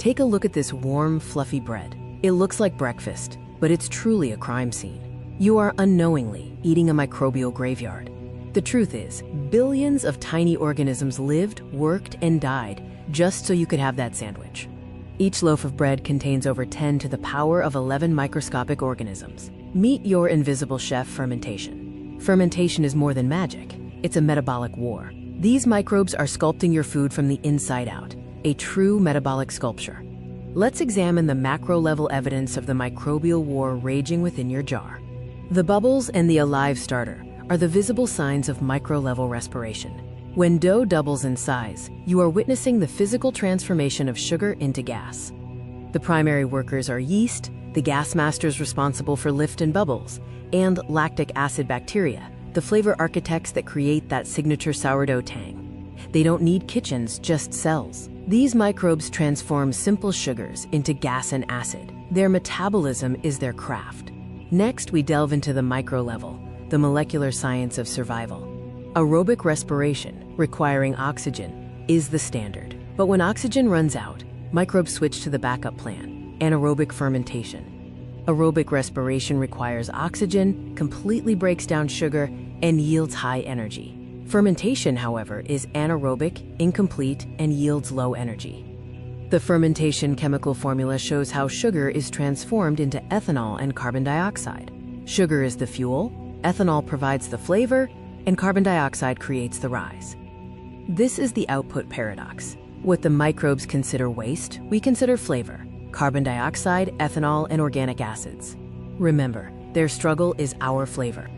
Take a look at this warm, fluffy bread. It looks like breakfast, but it's truly a crime scene. You are unknowingly eating a microbial graveyard. The truth is, billions of tiny organisms lived, worked, and died just so you could have that sandwich. Each loaf of bread contains over 10 to the power of 11 microscopic organisms. Meet your invisible chef, fermentation. Fermentation is more than magic. It's a metabolic war. These microbes are sculpting your food from the inside out, a true metabolic sculpture. Let's examine the macro-level evidence of the microbial war raging within your jar. The bubbles and the alive starter are the visible signs of micro-level respiration. When dough doubles in size, you are witnessing the physical transformation of sugar into gas. The primary workers are yeast, the gas masters responsible for lift and bubbles, and lactic acid bacteria, the flavor architects that create that signature sourdough tang. They don't need kitchens, just cells. These microbes transform simple sugars into gas and acid. Their metabolism is their craft. Next, we delve into the micro level, the molecular science of survival. Aerobic respiration, requiring oxygen, is the standard. But when oxygen runs out, microbes switch to the backup plan, anaerobic fermentation. Aerobic respiration requires oxygen, completely breaks down sugar, and yields high energy. Fermentation, however, is anaerobic, incomplete, and yields low energy. The fermentation chemical formula shows how sugar is transformed into ethanol and carbon dioxide. Sugar is the fuel, ethanol provides the flavor, and carbon dioxide creates the rise. This is the output paradox. What the microbes consider waste, we consider flavor: carbon dioxide, ethanol, and organic acids. Remember, their struggle is our flavor.